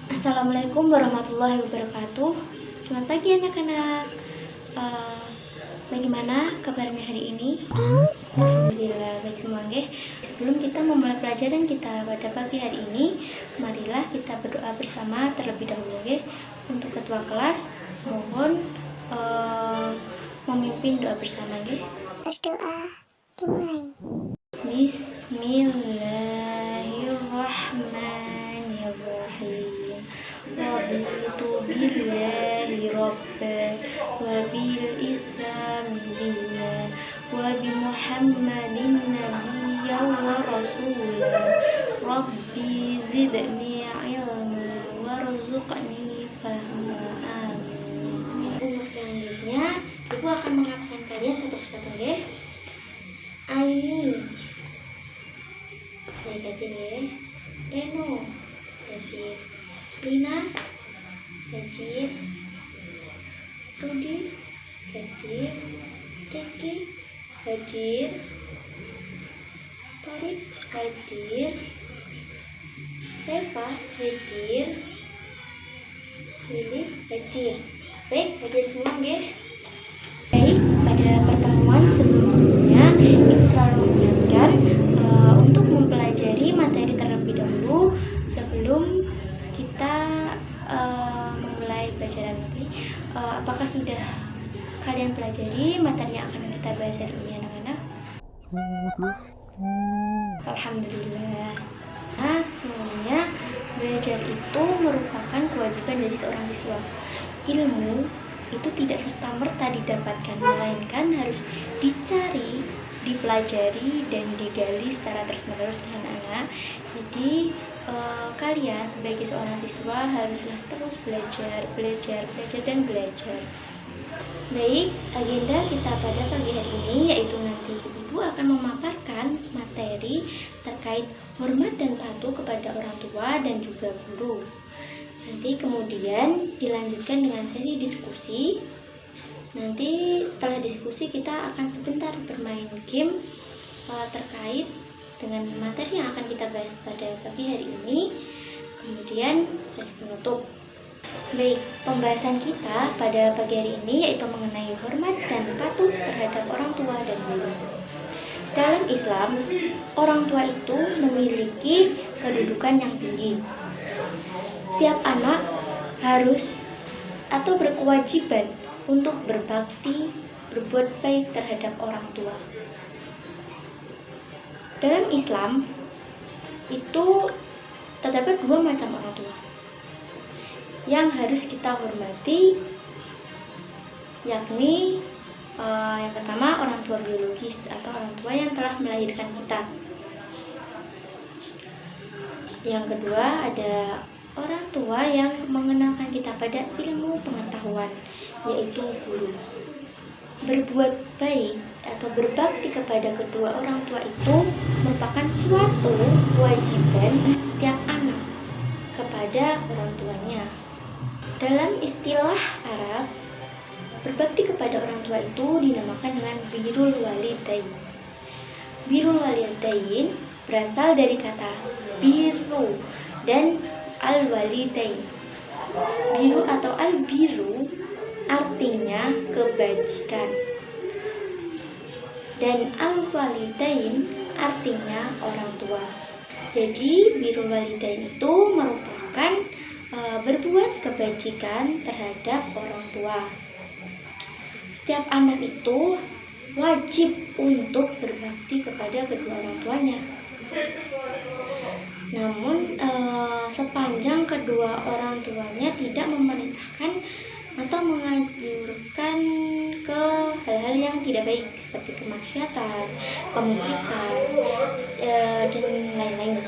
Assalamualaikum warahmatullahi wabarakatuh. Selamat pagi anak-anak. Bagaimana kabarnya hari ini? Alhamdulillah baik semua nggih. Sebelum kita memulai pelajaran kita pada pagi hari ini, marilah kita berdoa bersama terlebih dahulu nggih. Untuk ketua kelas mohon memimpin doa bersama nggih. Berdoa dimulai. Bismillahirrahmanirrahim. Raditu billahi rabban wa bil islami dinan wa bi Muhammadin nabiyyan wa rasulan. Rabbi zidni ilma warzuqni fahma. Amin. Untuk selanjutnya, Ibu akan mengabsen kalian satu persatu nggih. Aini hadir ya. Eno hadir. Lina hadir. Rudi hadir. Riki hadir. Torik hadir. Reva hadir. Lilis hadir. Baik, hadir semua nggih. Baik, pada pertemuan sebelum-sebelumnya Ibu selalu mengingatkan untuk mempelajari materi terlebih dahulu sebelum kita memulai pelajaran lagi. Apakah sudah kalian pelajari materi yang akan kita bahas hari ini anak-anak? Alhamdulillah. Nah, sesungguhnya belajar itu merupakan kewajiban dari seorang siswa. Ilmu itu tidak serta-merta didapatkan, melainkan harus dicari, dipelajari, dan digali secara terus-menerus anak-anak. Jadi kalian sebagai seorang siswa haruslah terus belajar, dan belajar. Baik, agenda kita pada pagi hari ini yaitu nanti Ibu akan memaparkan materi terkait hormat dan patuh kepada orang tua dan juga guru. Nanti kemudian dilanjutkan dengan sesi diskusi. Nanti setelah diskusi kita akan sebentar bermain game terkait dengan materi yang akan kita bahas pada pagi hari ini. Kemudian sesi penutup. Baik, pembahasan kita pada pagi hari ini yaitu mengenai hormat dan patuh terhadap orang tua dan guru. Dalam Islam, orang tua itu memiliki kedudukan yang tinggi. Setiap anak harus atau berkewajiban untuk berbakti, berbuat baik terhadap orang tua. Dalam Islam itu terdapat dua macam orang tua yang harus kita hormati, yakni yang pertama orang tua biologis atau orang tua yang telah melahirkan kita. Yang kedua ada orang tua yang mengenalkan kita pada ilmu pengetahuan, yaitu guru. Berbuat baik atau berbakti kepada kedua orang tua itu merupakan suatu kewajiban setiap anak kepada orang tuanya. Dalam istilah Arab, berbakti kepada orang tua itu dinamakan dengan birrul walidain. Birrul walidain berasal dari kata biru dan al-walidain. Biru atau al-biru artinya kebajikan, dan al-walidain artinya orang tua. Jadi birrul walidain itu merupakan berbuat kebajikan terhadap orang tua. Setiap anak itu wajib untuk berbakti kepada kedua orang tuanya. Namun sepanjang kedua orang tuanya tidak memerintahkan atau menganjurkan ke hal-hal yang tidak baik seperti kemaksiatan, kemusyrikan, dan lain-lain.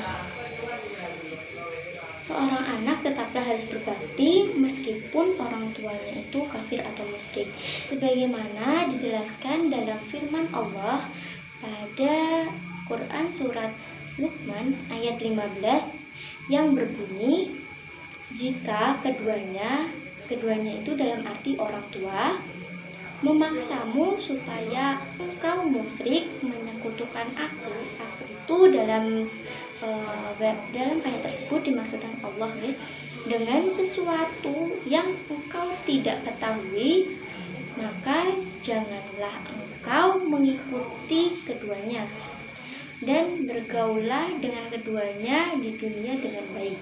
Seorang anak tetaplah harus berbakti meskipun orang tuanya itu kafir atau musyrik, sebagaimana dijelaskan dalam firman Allah pada Quran surat Luqman ayat 15 yang berbunyi, jika keduanya itu dalam arti orang tua memaksamu supaya engkau musyrik menyekutukan aku itu dalam ayat tersebut dimaksudkan Allah dengan sesuatu yang engkau tidak ketahui, maka janganlah engkau mengikuti keduanya, dan bergaullah dengan keduanya di dunia dengan baik,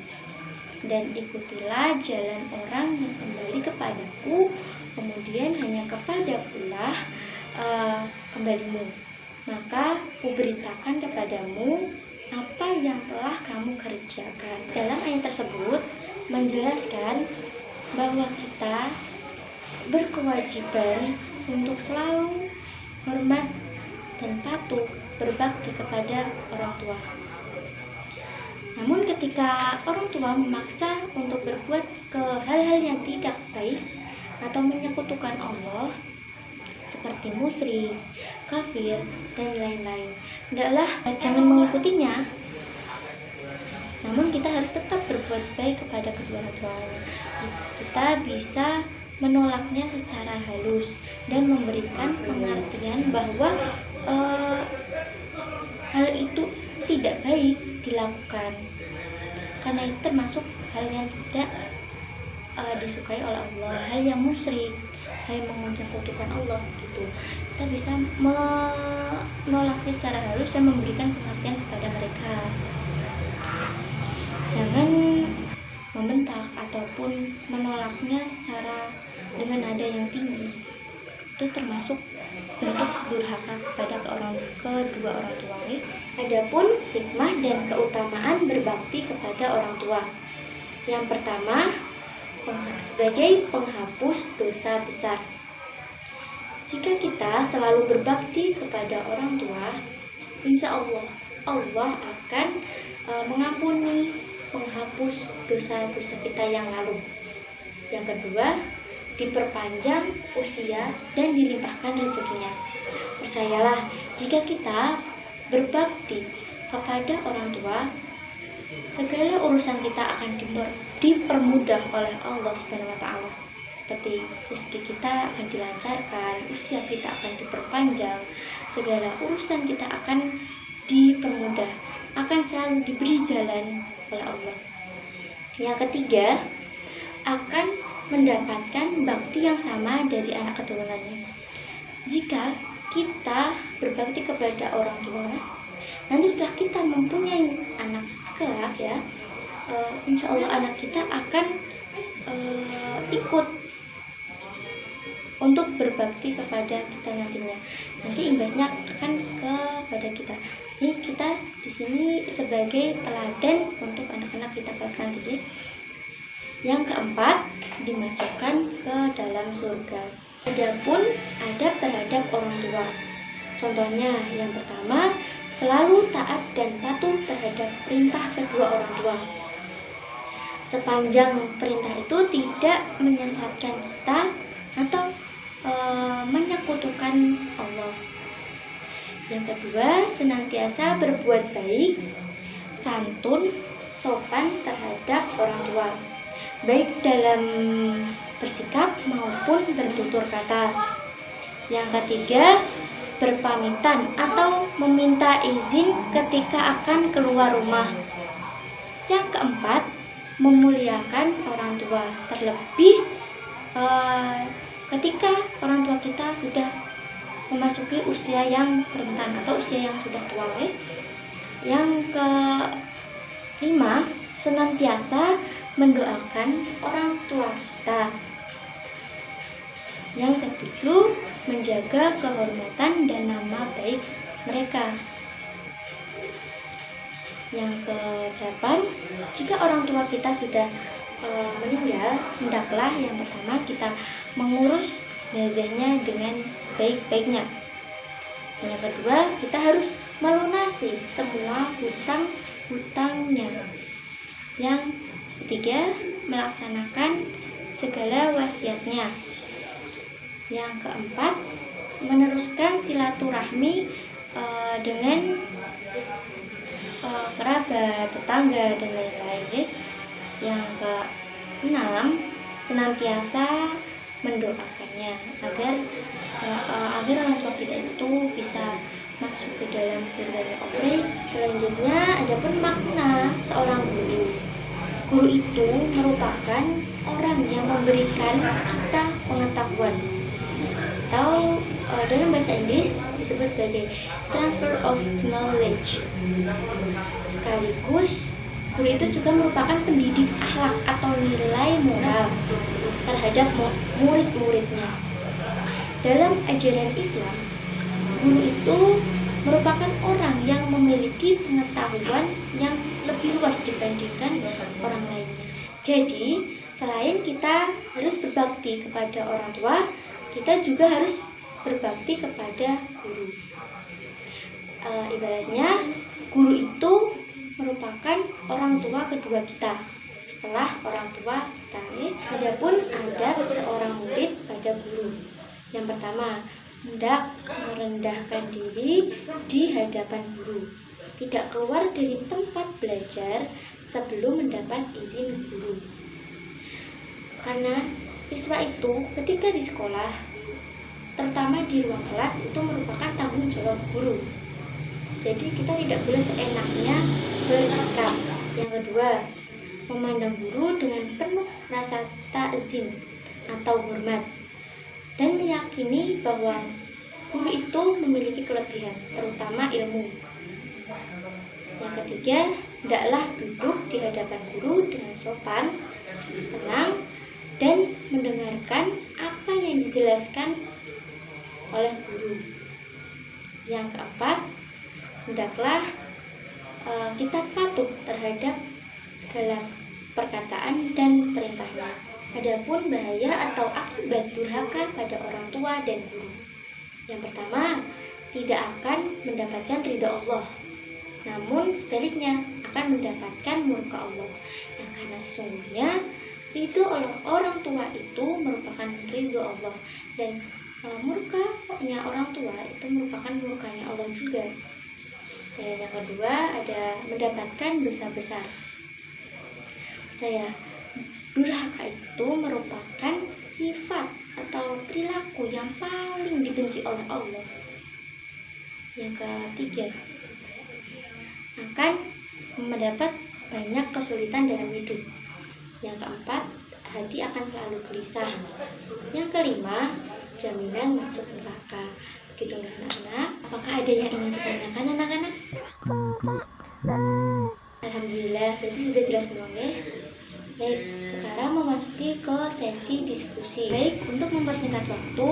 dan ikutilah jalan orang yang kembali kepadaku, kemudian hanya kepadakulah kembalimu, maka kuberitakan kepadamu apa yang telah kamu kerjakan. Dalam ayat tersebut menjelaskan bahwa kita berkewajiban untuk selalu hormat dan patuh berbakti kepada orang tua. Namun ketika orang tua memaksa untuk berbuat ke hal-hal yang tidak baik atau menyekutukan Allah seperti musyrik, kafir, dan lain-lain, jangan mengikutinya. Namun kita harus tetap berbuat baik kepada kedua orang tuanya. Kita bisa menolaknya secara halus dan memberikan pengertian bahwa hal itu tidak baik dilakukan, karena itu termasuk hal yang tidak disukai oleh Allah, hal yang musyrik, hal yang menyekutukan Allah gitu. Kita bisa menolaknya secara halus dan memberikan pengertian kepada mereka. Jangan membentak ataupun menolaknya secara dengan nada yang tinggi. Itu termasuk bentuk durhaka kepada kedua orang tua. Adapun hikmah dan keutamaan berbakti kepada orang tua. Yang pertama, sebagai penghapus dosa besar. Jika kita selalu berbakti kepada orang tua, insya Allah akan mengampuni, menghapus dosa-dosa kita yang lalu. Yang kedua, diperpanjang usia dan dilimpahkan rezekinya. Percayalah, jika kita berbakti kepada orang tua, segala urusan kita akan dipermudah oleh Allah Subhanahu wa Ta'ala. Seperti rezeki kita akan dilancarkan, usia kita akan diperpanjang, segala urusan kita akan dipermudah, akan selalu diberi jalan oleh Allah. Yang ketiga, akan mendapatkan bakti yang sama dari anak keturunannya. Jika kita berbakti kepada orang tua, nanti setelah kita mempunyai anak kelak ya, insya Allah anak kita akan ikut untuk berbakti kepada kita nantinya. Nanti imbasnya akan kepada kita. Ini kita di sini sebagai teladan untuk anak-anak kita kelak nanti. Yang keempat, dimasukkan ke dalam surga. Adapun adab terhadap orang tua. Contohnya, yang pertama, selalu taat dan patuh terhadap perintah kedua orang tua. Sepanjang perintah itu tidak menyesatkan kita atau menyekutukan Allah. Yang kedua, senantiasa berbuat baik, santun, sopan terhadap orang tua, baik dalam bersikap maupun bertutur kata. Yang ketiga, berpamitan atau meminta izin ketika akan keluar rumah. Yang keempat, memuliakan orang tua, terlebih ketika orang tua kita sudah memasuki usia yang rentan atau usia yang sudah tua. Yang kelima, senantiasa mendoakan orang tua kita. Yang ketujuh, menjaga kehormatan dan nama baik mereka. Yang kedelapan, jika orang tua kita sudah meninggal, hendaklah yang pertama kita mengurus jenazahnya dengan sebaik-baiknya. Yang kedua, kita harus melunasi semua hutang-hutangnya. Yang ketiga, melaksanakan segala wasiatnya. Yang keempat, meneruskan silaturahmi dengan kerabat, tetangga, dan lain-lain. Yang keenam, senantiasa mendoakannya agar orang tua kita itu bisa masuk ke dalam surga Allah. Selanjutnya, adapun makna seorang guru. Guru itu merupakan orang yang memberikan kita pengetahuan, atau dalam bahasa Inggris disebut sebagai transfer of knowledge. Sekaligus guru itu juga merupakan pendidik akhlak atau nilai moral terhadap murid-muridnya. Dalam ajaran Islam, guru itu merupakan orang yang memiliki pengetahuan yang lebih luas dibandingkan orang lainnya. Jadi, selain kita harus berbakti kepada orang tua, kita juga harus berbakti kepada guru. Ibaratnya, guru itu merupakan orang tua kedua kita setelah orang tua kita. Adapun adab seorang murid pada guru. Yang pertama, hendak merendahkan diri di hadapan guru. Tidak keluar dari tempat belajar sebelum mendapat izin guru. Karena siswa itu ketika di sekolah, terutama di ruang kelas, itu merupakan tanggung jawab guru. Jadi kita tidak boleh seenaknya bersikap. Yang kedua, memandang guru dengan penuh rasa takzim atau hormat dan meyakini bahwa guru itu memiliki kelebihan, terutama ilmu. Yang ketiga, hendaklah duduk di hadapan guru dengan sopan, tenang, dan mendengarkan apa yang dijelaskan oleh guru. Yang keempat, hendaklah kita patuh terhadap segala perkataan dan perintahnya. Adapun bahaya atau akibat durhaka pada orang tua dan guru. Yang pertama, tidak akan mendapatkan ridha Allah, namun sebaliknya akan mendapatkan murka Allah. Nah, karena sesungguhnya ridho orang tua itu merupakan ridho Allah, dan murkanya orang tua itu merupakan murkanya Allah juga. Dan yang kedua, ada mendapatkan dosa besar. Durhaka itu merupakan sifat atau perilaku yang paling dibenci oleh Allah. Yang ketiga, akan mendapat banyak kesulitan dalam hidup. Yang keempat, hati akan selalu gelisah. Yang kelima, jaminan masuk neraka. Begitu nggak anak-anak? Apakah ada yang ingin ditanyakan anak-anak? Alhamdulillah, berarti sudah jelas semuanya. Baik, sekarang memasuki ke sesi diskusi. Baik, untuk mempersingkat waktu,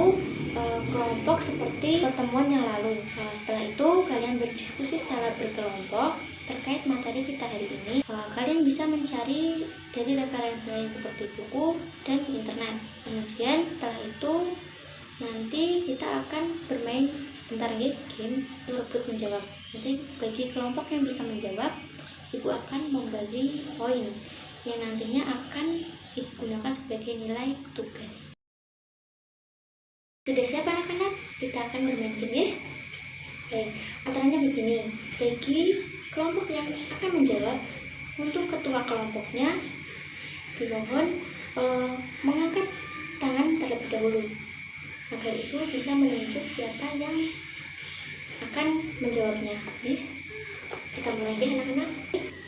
kelompok seperti pertemuan yang lalu. Setelah itu, kalian berdiskusi secara berkelompok terkait materi kita hari ini. Kalian bisa mencari dari referensi lain seperti buku dan internet. Kemudian setelah itu, nanti kita akan bermain sebentar lagi game rebut menjawab. Nanti bagi kelompok yang bisa menjawab, ibu akan memberi poin yang nantinya akan digunakan sebagai nilai tugas. Sudah siap anak-anak? Kita akan bermain game ya? Baik, aturannya begini. Bagi kelompok yang akan menjawab, untuk ketua kelompoknya dimohon mengangkat tangan terlebih dahulu agar itu bisa menunjuk siapa yang akan menjawabnya. Kita mulai ya anak-anak.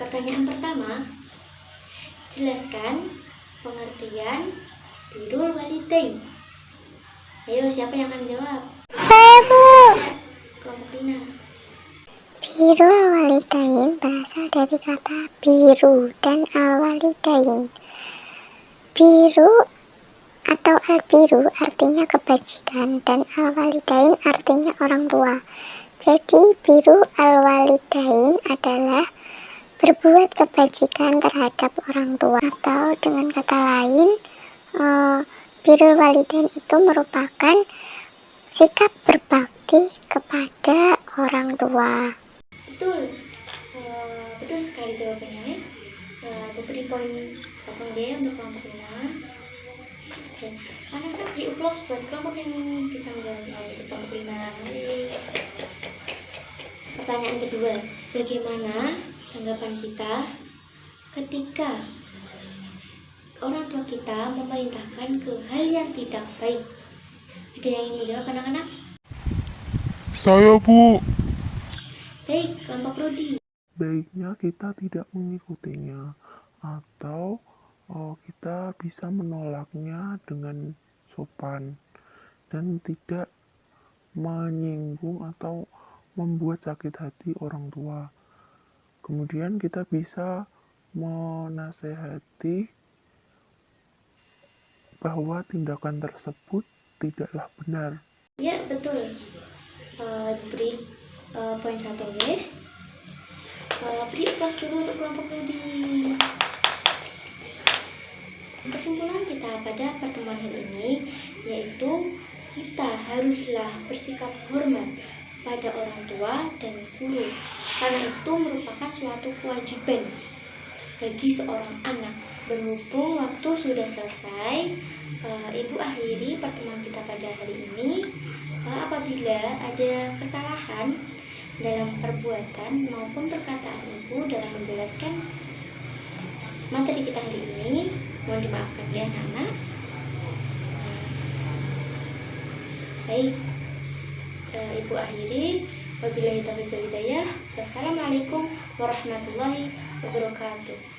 Pertanyaan pertama, jelaskan pengertian birrul walidain. Ayo, siapa yang akan menjawab? Saya, Bu. Kelompok Lina. Birrul walidain berasal dari kata biru dan al-walidain. Biru atau al-biru artinya kebajikan dan al-walidain artinya orang tua. Jadi biru al-walidain adalah berbuat kebajikan terhadap orang tua, atau dengan kata lain, birrul walidain itu merupakan sikap berbakti kepada orang tua. Betul, betul sekali jawabannya. Beri poin 1 D untuk kelompok Lina. Oke, anak-anak diupload buat kelompok yang bisa menjawabnya, itu kelompok Lina. Pertanyaan kedua, bagaimana tanggapan kita ketika orang tua kita memerintahkan ke hal yang tidak baik? Ada yang ingin menjawab anak-anak? Saya, Bu. Baik, kelompok Rudi. Baiknya kita tidak mengikutinya. atau kita bisa menolaknya dengan sopan dan tidak menyinggung atau membuat sakit hati orang tua. Kemudian kita bisa menasehati bahwa tindakan tersebut tidaklah benar. Ya, betul. Beri poin 1 ya. Beri plus dulu untuk kelompok Rudi. Kesimpulan kita pada pertemuan hari ini yaitu kita haruslah bersikap hormat pada orang tua dan guru, karena itu merupakan suatu kewajiban bagi seorang anak. Berhubung waktu sudah selesai, Ibu akhiri pertemuan kita pada hari ini. Apabila ada kesalahan dalam perbuatan maupun perkataan Ibu dalam menjelaskan materi kita hari ini, mohon dimaafkan ya anak-anak. Baik, Ibu akhiri. Wabillahi taufiq wal hidayah. Wassalamualaikum warahmatullahi wabarakatuh.